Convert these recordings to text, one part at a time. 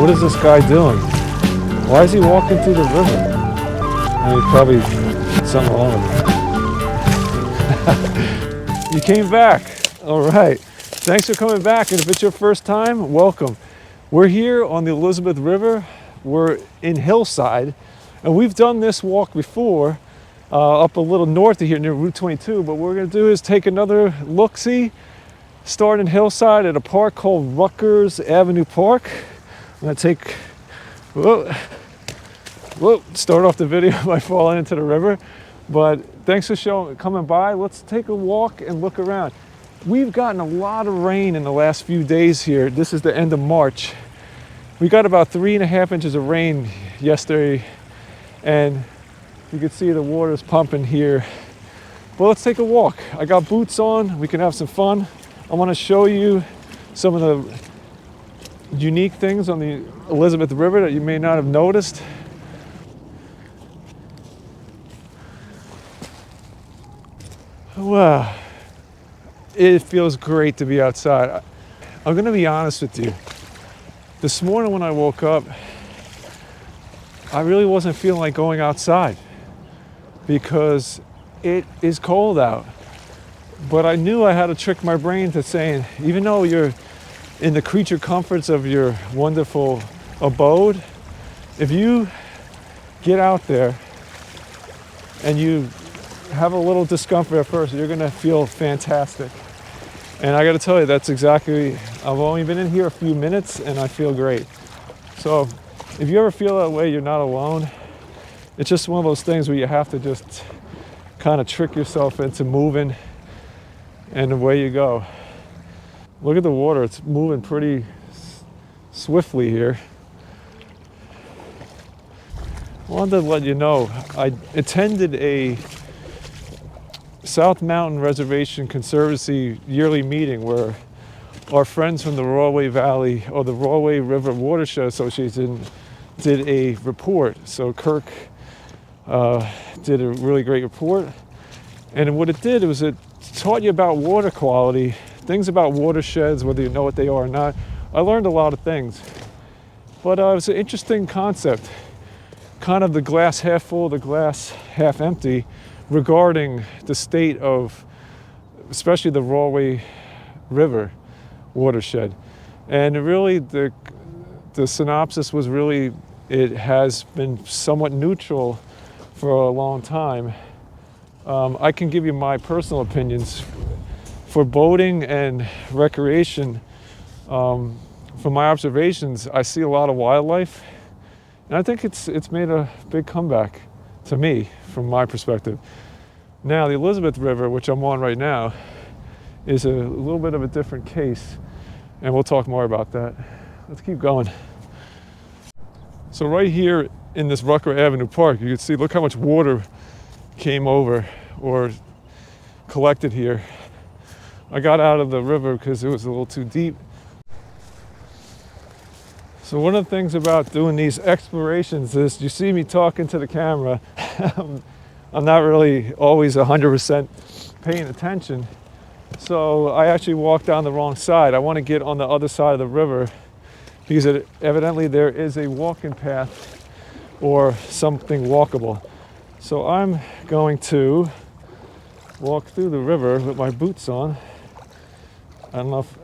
What is this guy doing? Why is he walking through the river? I mean, probably something wrong with him. You came back. All right. Thanks for coming back. And if it's your first time, welcome. We're here on the Elizabeth River. We're in Hillside. And we've done this walk before up a little north of here near Route 22. But what we're going to do is take another look-see. Start in Hillside at a park called Rutgers Avenue Park. I'm going to take... start off the video by falling into the river. But thanks for coming by. Let's take a walk and look around. We've gotten a lot of rain in the last few days here. This is the end of March. We got about 3.5 inches of rain yesterday, and you can see the water's pumping here. But let's take a walk. I got boots on. We can have some fun. I want to show you some of the unique things on the Elizabeth River that you may not have noticed. Wow. It feels great to be outside. I'm going to be honest with you. This morning when I woke up, I really wasn't feeling like going outside because it is cold out. But I knew I had to trick my brain to saying, even though you're in the creature comforts of your wonderful abode, if you get out there and you have a little discomfort at first, you're gonna feel fantastic. And I gotta tell you, that's exactly, I've only been in here a few minutes and I feel great. So if you ever feel that way, you're not alone. It's just one of those things where you have to just kind of trick yourself into moving, and away you go. Look at the water, it's moving pretty swiftly here. I wanted to let you know, I attended a South Mountain Reservation Conservancy yearly meeting where our friends from the Rahway Valley or the Rahway River Watershed Association did a report. So Kirk did a really great report, and what it did was it taught you about water quality, things about watersheds, whether you know what they are or not. I learned a lot of things, but it was an interesting concept, kind of the glass half full, the glass half empty, regarding the state of, especially the Rahway River watershed. And really the synopsis was really, it has been somewhat neutral for a long time. I can give you my personal opinions. For boating and recreation, from my observations, I see a lot of wildlife. And I think it's made a big comeback to me, from my perspective. Now, the Elizabeth River, which I'm on right now, is a little bit of a different case, and we'll talk more about that. Let's keep going. So right here in this Rutgers Avenue Park, you can see, look how much water came over or collected here. I got out of the river because it was a little too deep. So one of the things about doing these explorations is you see me talking to the camera. I'm not really always 100% paying attention. So I actually walked down the wrong side. I want to get on the other side of the river because evidently there is a walking path or something walkable. So I'm going to walk through the river with my boots on. I don't know if,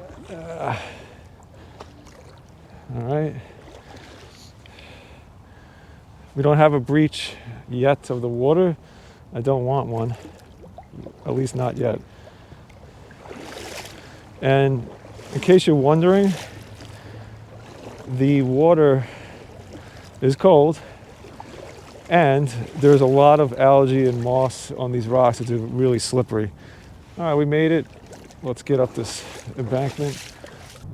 all right. We don't have a breach yet of the water. I don't want one, at least not yet. And in case you're wondering, the water is cold and there's a lot of algae and moss on these rocks. It's really slippery. All right, we made it. Let's get up this embankment.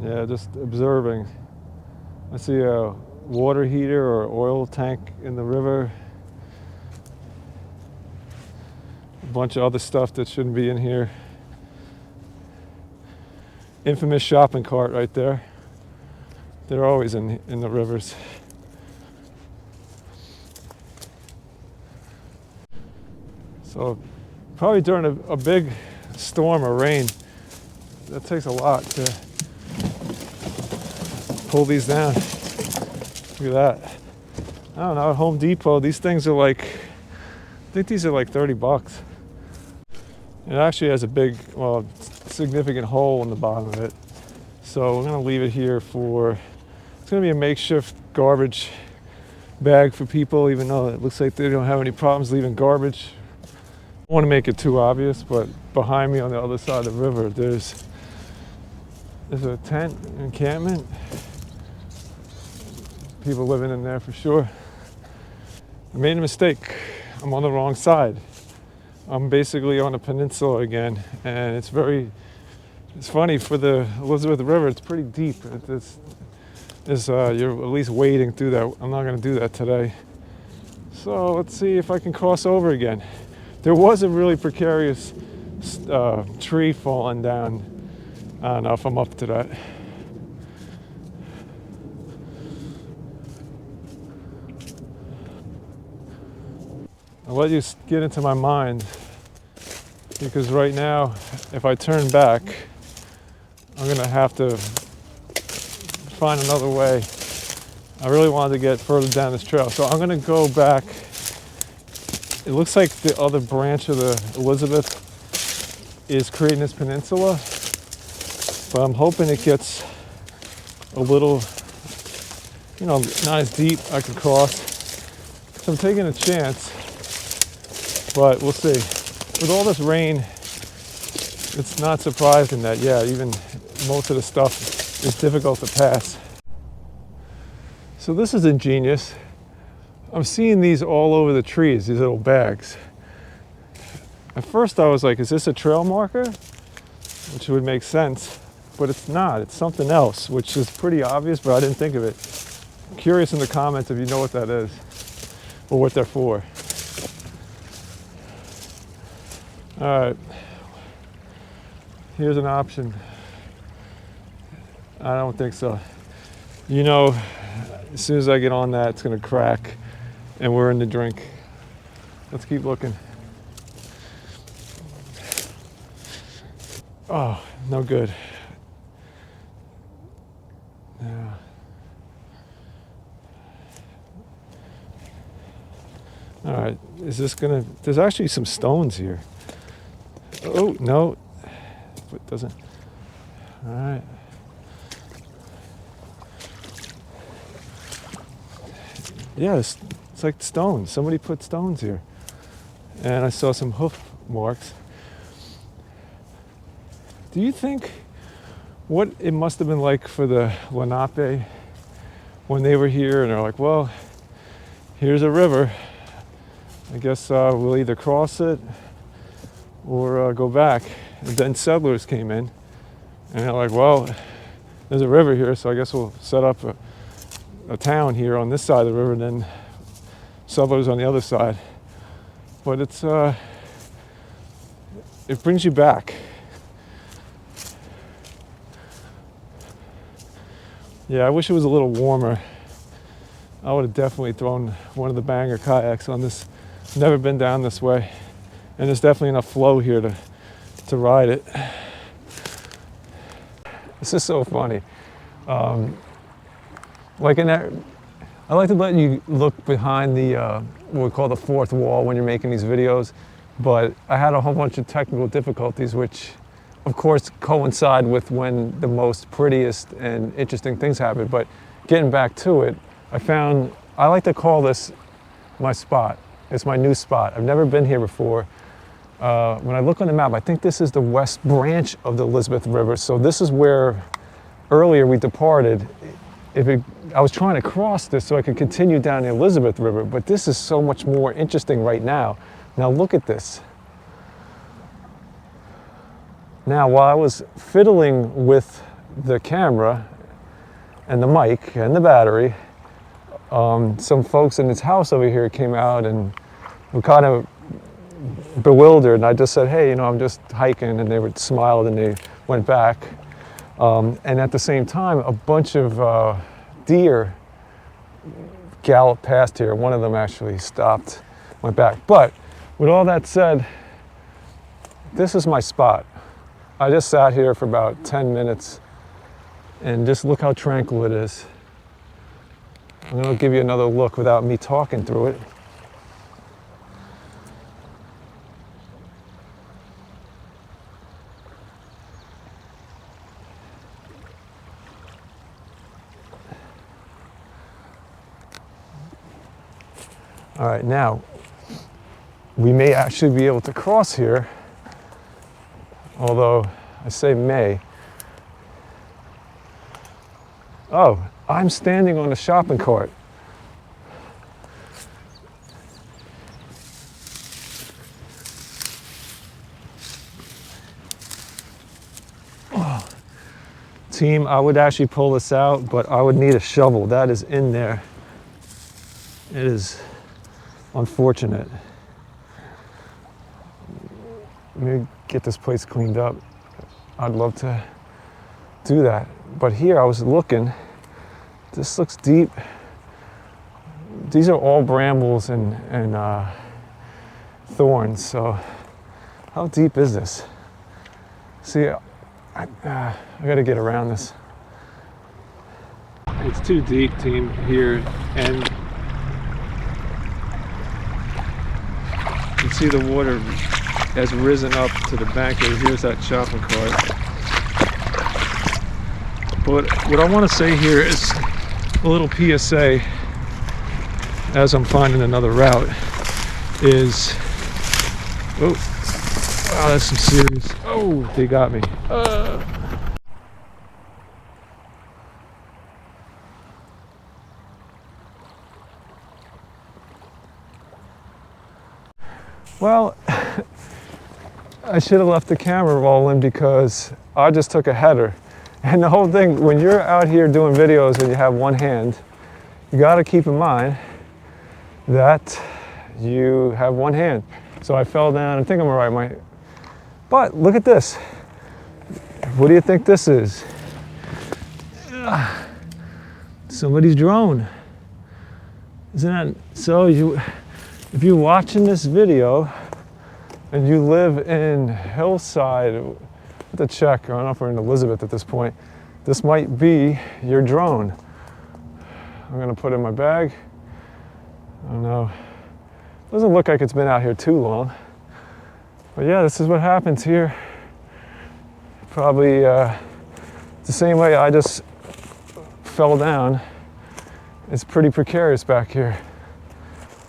Yeah, just observing. I see a water heater or oil tank in the river. A bunch of other stuff that shouldn't be in here. Infamous shopping cart right there. They're always in the rivers. So probably during a big storm or rain, that takes a lot to pull these down. Look at that. I don't know, at Home Depot, these things are like, I think these are like 30 bucks. It actually has a big, well, significant hole in the bottom of it. So we're gonna leave it here for, it's gonna be a makeshift garbage bag for people, even though it looks like they don't have any problems leaving garbage. I don't want to make it too obvious, but behind me on the other side of the river, there's a tent encampment. People living in there for sure. I made a mistake. I'm on the wrong side. I'm basically on a peninsula again, and it's funny for the Elizabeth River. It's pretty deep. You're at least wading through that. I'm not going to do that today. So let's see if I can cross over again. There was a really precarious tree falling down. I don't know if I'm up to that. I'll let you get into my mind, because right now, if I turn back, I'm gonna have to find another way. I really wanted to get further down this trail, so I'm gonna go back. It looks like the other branch of the Elizabeth is creating this peninsula, but I'm hoping it gets a little, not as deep I can cross. So I'm taking a chance. But we'll see. With all this rain, it's not surprising that, even most of the stuff is difficult to pass. So this is ingenious. I'm seeing these all over the trees, these little bags. At first I was like, is this a trail marker? Which would make sense, but it's not. It's something else, which is pretty obvious, but I didn't think of it. I'm curious in the comments if you know what that is or what they're for. All right, here's an option. I don't think so. As soon as I get on that, it's gonna crack and we're in the drink. Let's keep looking. Oh, no good. Yeah. All right, there's actually some stones here. Oh, no, it doesn't. All right. Yeah, it's like stones. Somebody put stones here. And I saw some hoof marks. Do you think what it must have been like for the Lenape when they were here and they're like, well, here's a river. I guess we'll either cross it or go back. And then settlers came in and they're like, well, there's a river here, so I guess we'll set up a town here on this side of the river, and then settlers on the other side. But it brings you back. Yeah, I wish it was a little warmer. I would have definitely thrown one of the banger kayaks on this. Never been down this way. And there's definitely enough flow here to ride it. This is so funny. I like to let you look behind the what we call the fourth wall when you're making these videos, but I had a whole bunch of technical difficulties, which of course coincide with when the most prettiest and interesting things happen. But getting back to it, I like to call this my spot. It's my new spot. I've never been here before. When I look on the map, I think this is the west branch of the Elizabeth River. So this is where earlier we departed. I was trying to cross this so I could continue down the Elizabeth River, but this is so much more interesting right now. Now look at this. Now, while I was fiddling with the camera and the mic and the battery, some folks in this house over here came out and were kind of bewildered, and I just said, hey, I'm just hiking, and they smiled and they went back. And at the same time, a bunch of deer galloped past here. One of them actually stopped, went back. But with all that said, this is my spot. I just sat here for about 10 minutes and just look how tranquil it is. I'm going to give you another look without me talking through it. All right, now we may actually be able to cross here, although I say may. Oh, I'm standing on a shopping cart. Oh. Team, I would actually pull this out, but I would need a shovel. That is in there. It is unfortunate. Let me get this place cleaned up. I'd love to do that. But here I was looking, this looks deep. These are all brambles and thorns, so how deep is this? See, I gotta get around this. It's too deep, team, here, and you can see the water has risen up to the bank. Here's that shopping cart. But what I want to say here is a little PSA as I'm finding another route is, oh, wow, that's some serious, oh, they got me. Well, I should have left the camera rolling because I just took a header. And the whole thing, when you're out here doing videos and you have one hand, you got to keep in mind that you have one hand. So I fell down. I think I'm all right. But look at this. What do you think this is? Somebody's drone. Isn't that so? If you're watching this video and you live in Hillside, I have to check. I don't know if we're in Elizabeth at this point. This might be your drone. I'm gonna put it in my bag. I don't know. Doesn't look like it's been out here too long. But yeah, this is what happens here. Probably the same way I just fell down. It's pretty precarious back here.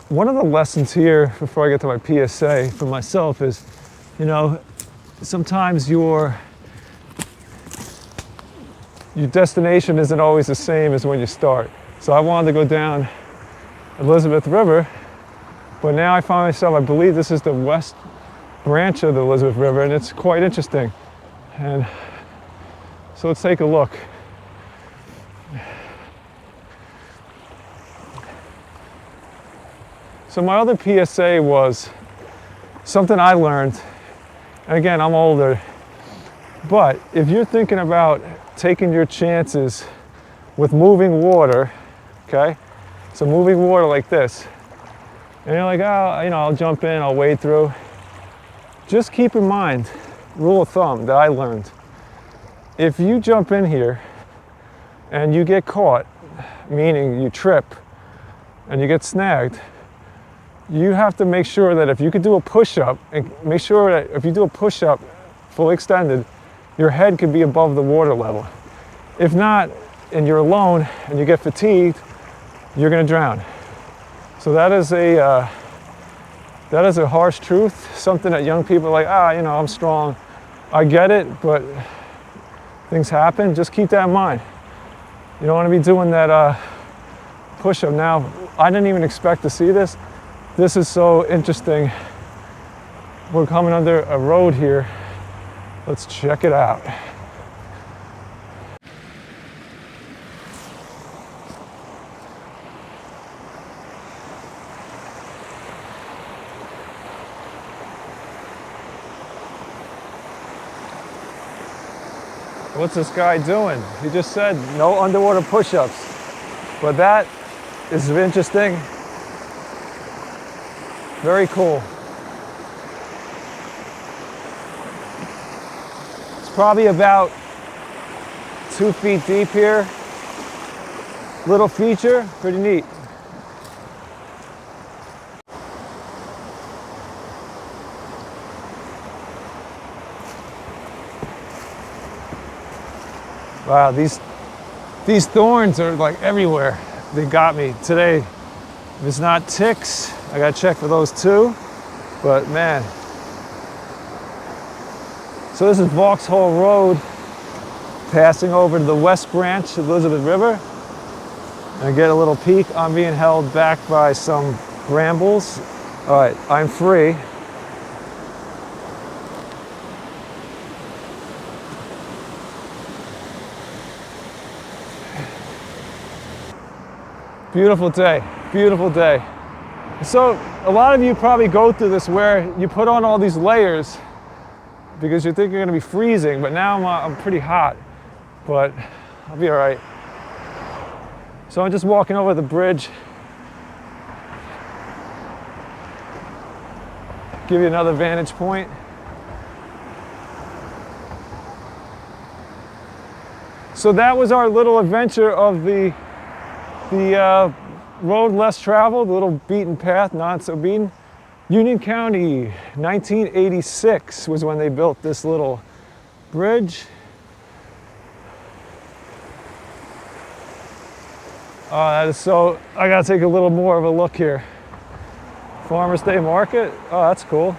One of the lessons here, before I get to my PSA for myself, is, you know, sometimes your destination isn't always the same as when you start. So I wanted to go down Elizabeth River, but now I find myself, I believe this is the west branch of the Elizabeth River, and it's quite interesting. And so let's take a look. So my other PSA was something I learned, and again, I'm older, but if you're thinking about taking your chances with moving water, okay? So moving water like this, and you're like, oh, you know, I'll jump in, I'll wade through. Just keep in mind, rule of thumb that I learned. If you jump in here and you get caught, meaning you trip and you get snagged, you have to make sure that if you could do a push-up, and make sure that if you do a push-up fully extended, your head could be above the water level. If not, and you're alone and you get fatigued, you're gonna drown. So that is a harsh truth, something that young people are like, you know, I'm strong. I get it, but things happen. Just keep that in mind. You don't want to be doing that push-up. Now, I didn't even expect to see this. This is so interesting. We're coming under a road here. Let's check it out. What's this guy doing? He just said no underwater push-ups. But that is interesting. Very cool. It's probably about 2 feet deep here. little feature, pretty neat. Wow, these thorns are like everywhere. They got me today. If it's not ticks, I gotta check for those too. But man. So this is Vauxhall Road, passing over to the West Branch of Elizabeth River. And I get a little peek. I'm being held back by some brambles. All right, I'm free. Beautiful day, beautiful day. So a lot of you probably go through this where you put on all these layers because you think you're gonna be freezing, but now I'm pretty hot, but I'll be all right. So I'm just walking over the bridge. Give you another vantage point. So that was our little adventure of the road less traveled, the little beaten path, not so beaten. Union County, 1986 was when they built this little bridge. Oh, that is so, I gotta take a little more of a look here. Farmers Day Market, oh, that's cool.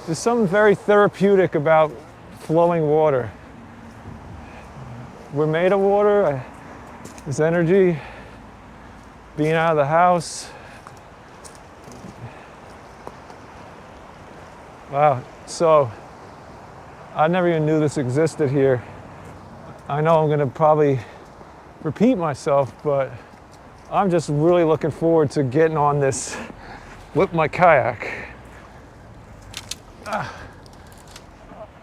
There's something very therapeutic about flowing water. We're made of water. There's energy. Being out of the house. Wow. So I never even knew this existed here. I know I'm gonna probably repeat myself, but I'm just really looking forward to getting on this with my kayak.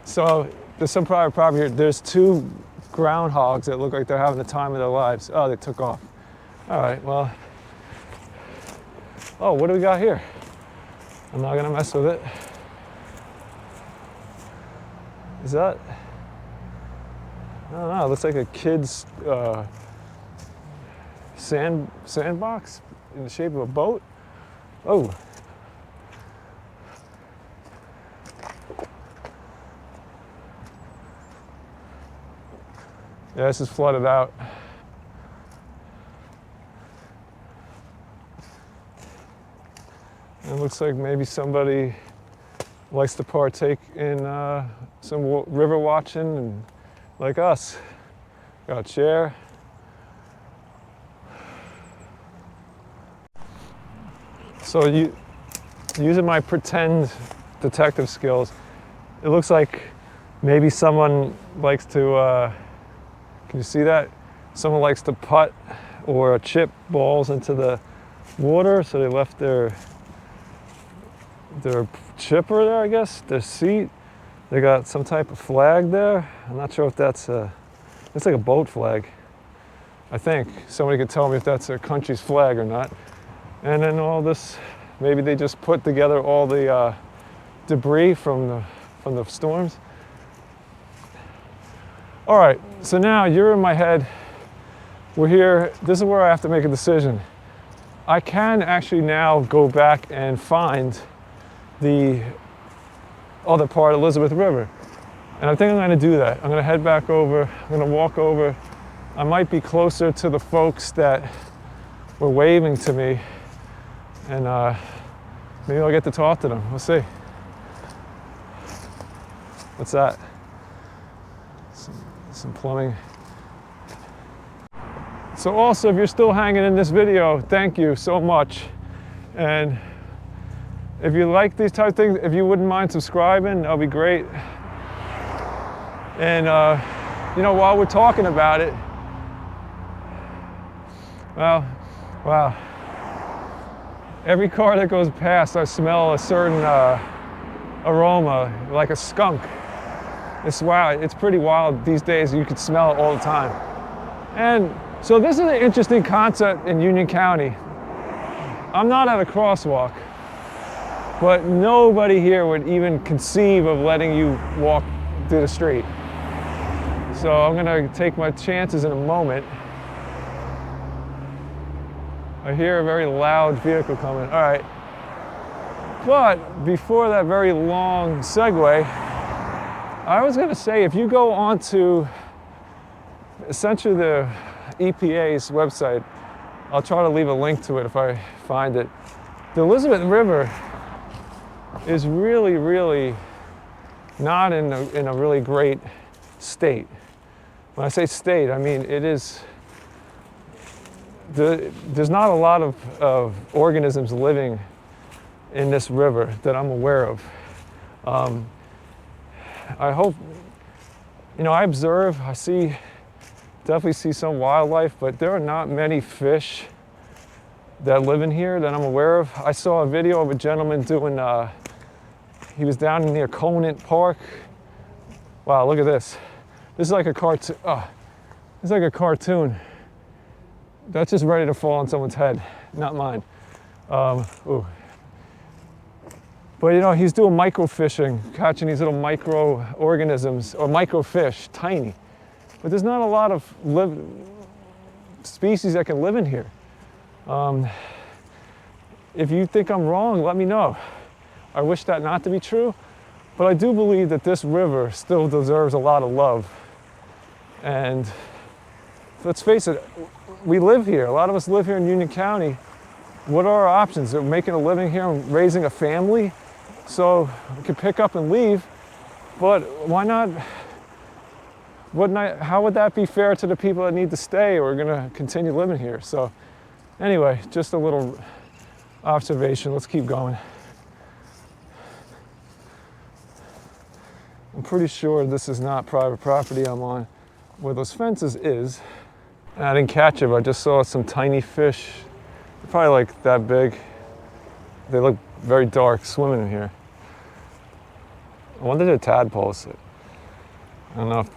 So there's some private property here. There's two groundhogs that look like they're having the time of their lives. Oh, they took off. All right, well. Oh, what do we got here? I'm not gonna mess with it. Is that? I don't know, it looks like a kid's sandbox in the shape of a boat. Oh. Yeah, this is flooded out. It looks like maybe somebody likes to partake in some river watching, and like us. Got a chair. So using my pretend detective skills, it looks like maybe someone likes to, can you see that? Someone likes to putt or chip balls into the water, so they left their chipper there, I guess, their seat. They got some type of flag there. I'm not sure if that's it's like a boat flag, I think. Somebody could tell me if that's their country's flag or not. And then all this, maybe they just put together all the debris from the storms. All right, so now you're in my head. We're here, this is where I have to make a decision. I can actually now go back and find the other part of Elizabeth River. And I think I'm gonna do that. I'm gonna head back over, I'm gonna walk over. I might be closer to the folks that were waving to me, and maybe I'll get to talk to them. We'll see. What's that? Some plumbing. So also, if you're still hanging in this video, thank you so much. And if you like these type of things, if you wouldn't mind subscribing, that'll be great. And you know, while we're talking about it, well, wow. Every car that goes past, I smell a certain aroma, like a skunk. It's wild. It's pretty wild these days. You can smell it all the time. And so this is an interesting concept in Union County. I'm not at a crosswalk, but nobody here would even conceive of letting you walk through the street. So I'm gonna take my chances in a moment. I hear a very loud vehicle coming. All right. But before that very long segue, I was gonna say, if you go onto essentially the EPA's website, I'll try to leave a link to it if I find it. The Elizabeth River is really, really not in a really great state. When I say state, I mean it is, there's not a lot of organisms living in this river that I'm aware of. I hope, you know, I observe, I see, definitely see some wildlife, but there are not many fish that live in here that I'm aware of. I saw a video of a gentleman doing, he was down near Conant Park. Wow, look at this. This is like a cartoon. Oh, it's like a cartoon. That's just ready to fall on someone's head, not mine. Ooh. But you know, he's doing microfishing, catching these little microorganisms, or microfish, tiny. But there's not a lot of species that can live in here. If you think I'm wrong, let me know. I wish that not to be true, but I do believe that this river still deserves a lot of love. And let's face it, we live here. A lot of us live here in Union County. What are our options? We're making a living here and raising a family, so we can pick up and leave, but why not? How would that be fair to the people that need to stay or are gonna continue living here? So anyway, just a little observation. Let's keep going. I'm pretty sure this is not private property I'm on. Where those fences is, and I didn't catch it, but I just saw some tiny fish. They're probably like that big. They look very dark swimming in here. I wonder if they're tadpoles. I don't know if,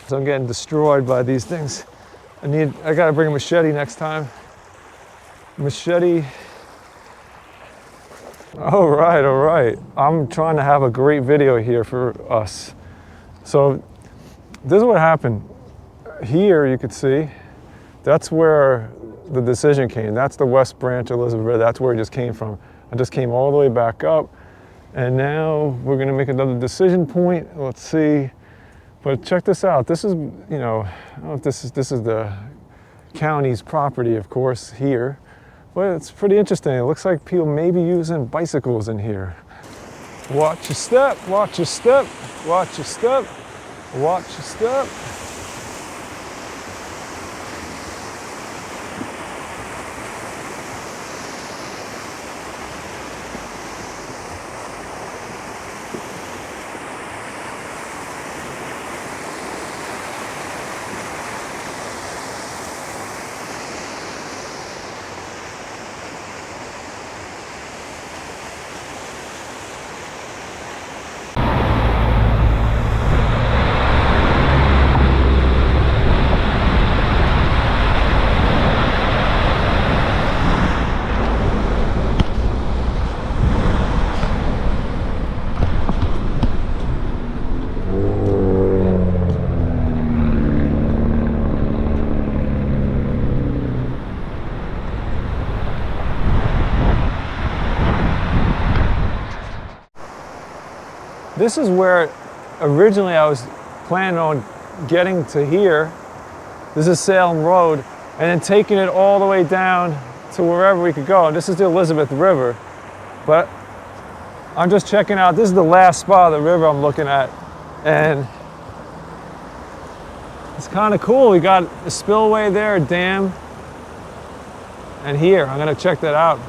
so I'm getting destroyed by these things. I gotta bring a machete next time. Machete. All right. I'm trying to have a great video here for us. So this is what happened. Here you could see, that's where the decision came. That's the West Branch Elizabeth River. That's where it just came from. I just came all the way back up. And now we're gonna make another decision point. Let's see. But check this out. This is, you know, I don't know if this is the county's property, of course, here. But it's pretty interesting. It looks like people may be using bicycles in here. Watch your step, watch your step, watch your step, watch your step. This is where originally I was planning on getting to here. This is Salem Road, and then taking it all the way down to wherever we could go. This is the Elizabeth River, but I'm just checking out. This is the last spot of the river I'm looking at, and it's kind of cool. We got a spillway there, a dam, and here, I'm gonna check that out.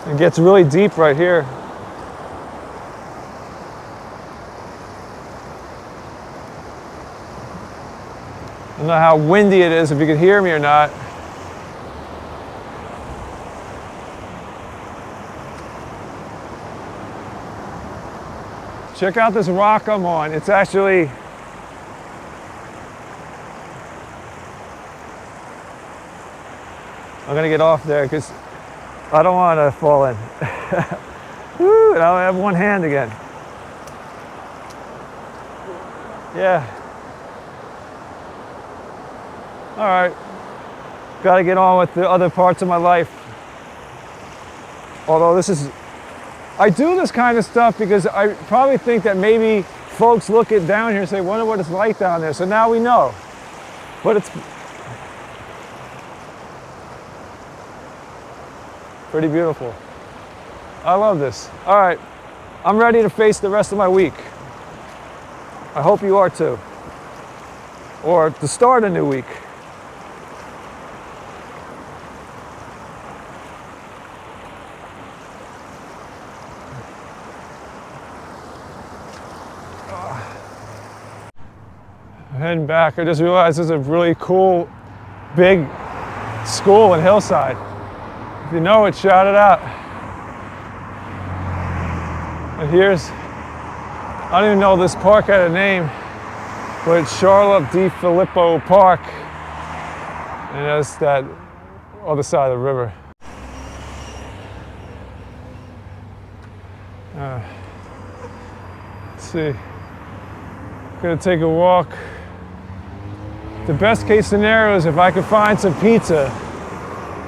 It gets really deep right here. I don't know how windy it is, if you can hear me or not. Check out this rock I'm on. It's actually, I'm gonna get off there because I don't want to fall in. Woo, and I'll have one hand again. Yeah. All right. Got to get on with the other parts of my life. Although I do this kind of stuff because I probably think that maybe folks look it down here and say, wonder what it's like down there. So now we know. But it's pretty beautiful. I love this. All right, I'm ready to face the rest of my week. I hope you are too. Or to start a new week. I'm heading back. I just realized there's a really cool, big school in Hillside. If you know it, shout it out. And here's, I don't even know this park had a name, but it's Charlotte Di Filippo Park. And that's that other side of the river. Let's see. Gonna take a walk. The best case scenario is if I could find some pizza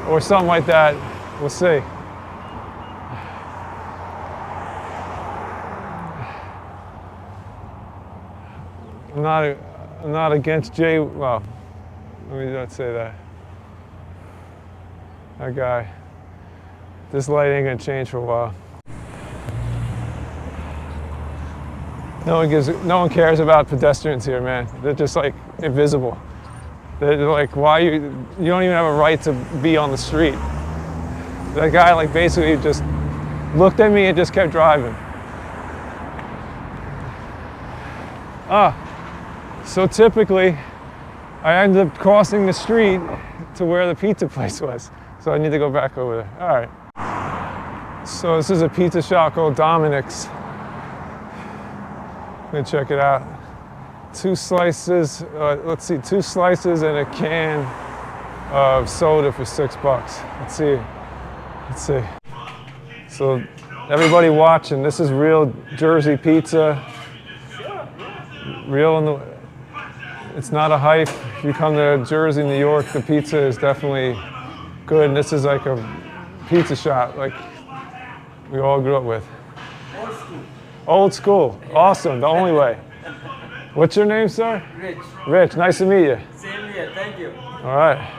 or something like that. We'll see. I'm not against Jay. Well, let me not say that. That guy. This light ain't gonna change for a while. No one cares about pedestrians here, man. They're just like invisible. They're like, why you don't even have a right to be on the street. That guy like basically just looked at me and just kept driving. So typically I ended up crossing the street to where the pizza place was. So I need to go back over there. All right. So this is a pizza shop called Dominic's. I'm gonna check it out. 2 slices, let's see, 2 slices and a can of soda for $6. Let's see. So everybody watching, this is real Jersey pizza. It's not a hype. If you come to Jersey, New York, the pizza is definitely good. And this is like a pizza shop like we all grew up with. Old school. Awesome. The only way. What's your name, sir? Rich. Rich. Nice to meet you. Same here. Thank you. All right.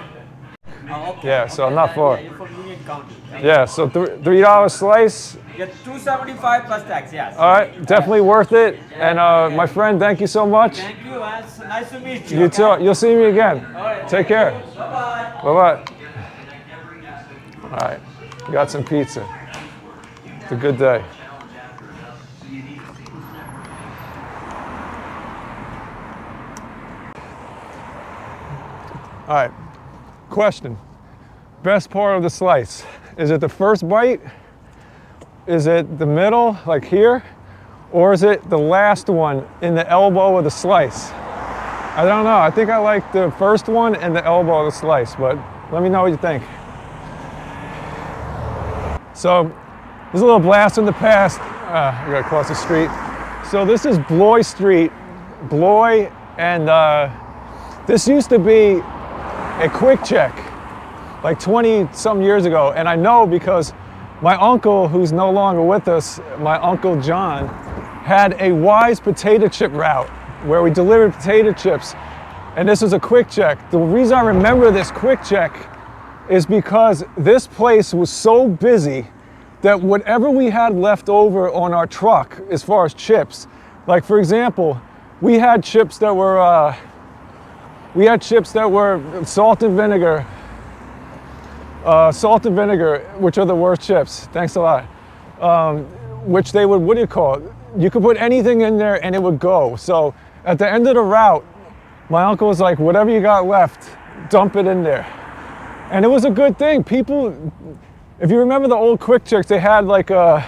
Okay. Yeah, so I'm not far. You're from Union County. Yeah, so $3 slice. Yeah, $2.75 plus tax, yes. All right, definitely worth it. And my friend, thank you so much. Thank you, man. It's nice to meet you. You too. You'll see me again. All right. Take care. Bye-bye. Bye-bye. All right, got some pizza. It's a good day. All right, question. Best part of the slice. Is it the first bite? Is it the middle, like here? Or is it the last one in the elbow of the slice? I don't know. I think I like the first one and the elbow of the slice, but let me know what you think. So, there's a little blast from the past. I gotta cross the street. So this is Bloy Street. Bloy, and this used to be a quick check like 20-some years ago, and I know because my uncle, who's no longer with us, my Uncle John, had a Wise potato chip route where we delivered potato chips, and this was a quick check. The reason I remember this quick check is because this place was so busy that whatever we had left over on our truck as far as chips, like for example, we had chips that were salt and vinegar, Salt and vinegar, which are the worst chips. Thanks a lot. Which they would, what do you call it? You could put anything in there and it would go. So at the end of the route, my uncle was like, whatever you got left, dump it in there. And it was a good thing. People, if you remember the old Quick Chicks, they had like there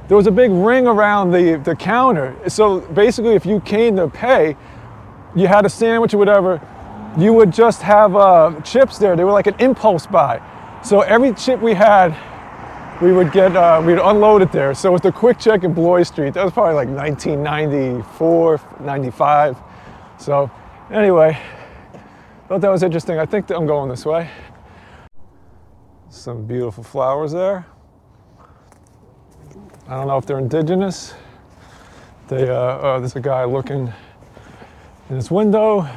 was a big ring around the counter. So basically if you came to pay, you had a sandwich or whatever, you would just have chips there. They were like an impulse buy. So every chip we had, we would get, we'd unload it there. So it was the Quick Check in Bloy Street. That was probably like 1994, 95. So anyway, thought that was interesting. I think that I'm going this way. Some beautiful flowers there. I don't know if they're indigenous. They, oh, there's a guy looking in his window.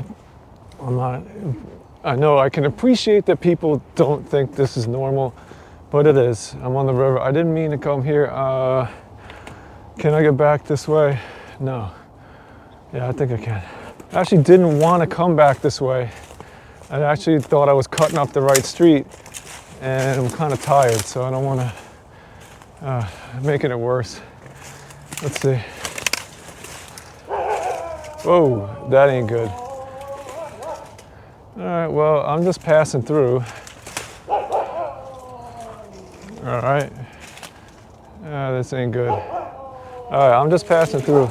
I know I can appreciate that people don't think this is normal, but it is. I'm on the river. I didn't mean to come here. Can I get back this way? No. Yeah, I think I can. I actually didn't want to come back this way. I actually thought I was cutting up the right street, and I'm kind of tired, so I don't want to making it worse. Let's see. Whoa, that ain't good. All right, well, I'm just passing through. All right. This ain't good. All right, I'm just passing through.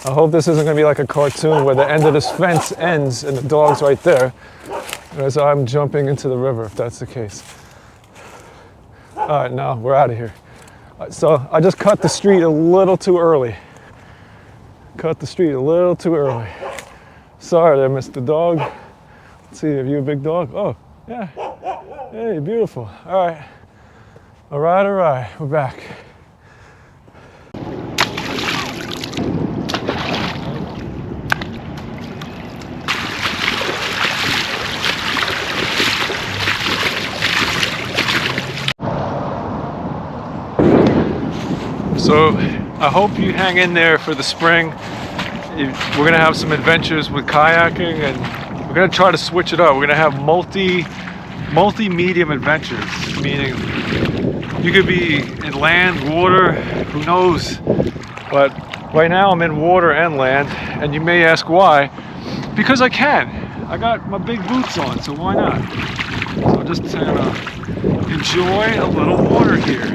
I hope this isn't going to be like a cartoon where the end of this fence ends and the dog's right there as I'm jumping into the river, if that's the case. All right, now we're out of here. So I just cut the street a little too early. Cut the street a little too early. Sorry there, Mr. Dog. Let's see, have you a big dog? Oh, yeah. Hey, beautiful. All right. All right, we're back. So I hope you hang in there for the spring. We're gonna have some adventures with kayaking, and we're gonna try to switch it up. We're gonna have multi-medium adventures, meaning you could be in land, water, who knows. But right now I'm in water and land, and you may ask why. Because I can. I got my big boots on, so why not? So I'm just gonna enjoy a little water here.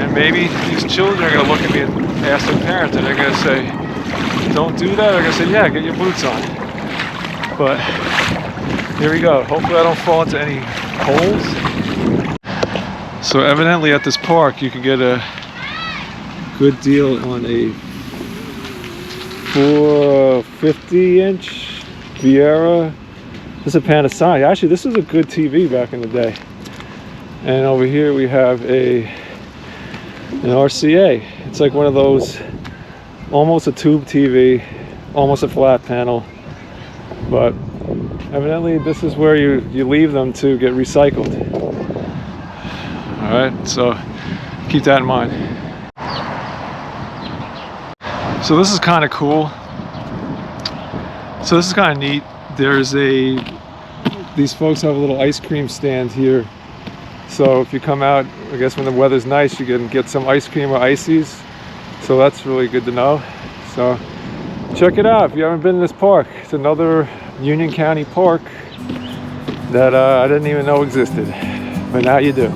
And maybe these children are going to look at me and ask their parents, and they're going to say, don't do that. They're going to say, yeah, get your boots on. But here we go. Hopefully I don't fall into any holes. So evidently at this park you can get a good deal on a 450-inch Viera. This is a Panasonic. Actually, this was a good TV back in the day. And over here we have an RCA. It's like one of those, almost a tube TV, almost a flat panel, but evidently this is where you leave them to get recycled. All right, so keep that in mind. So this is kind of cool. So this is kind of neat. These folks have a little ice cream stand here. So if you come out, I guess when the weather's nice, you can get some ice cream or ices. So that's really good to know. So check it out if you haven't been in this park. It's another Union County park that I didn't even know existed, but now you do.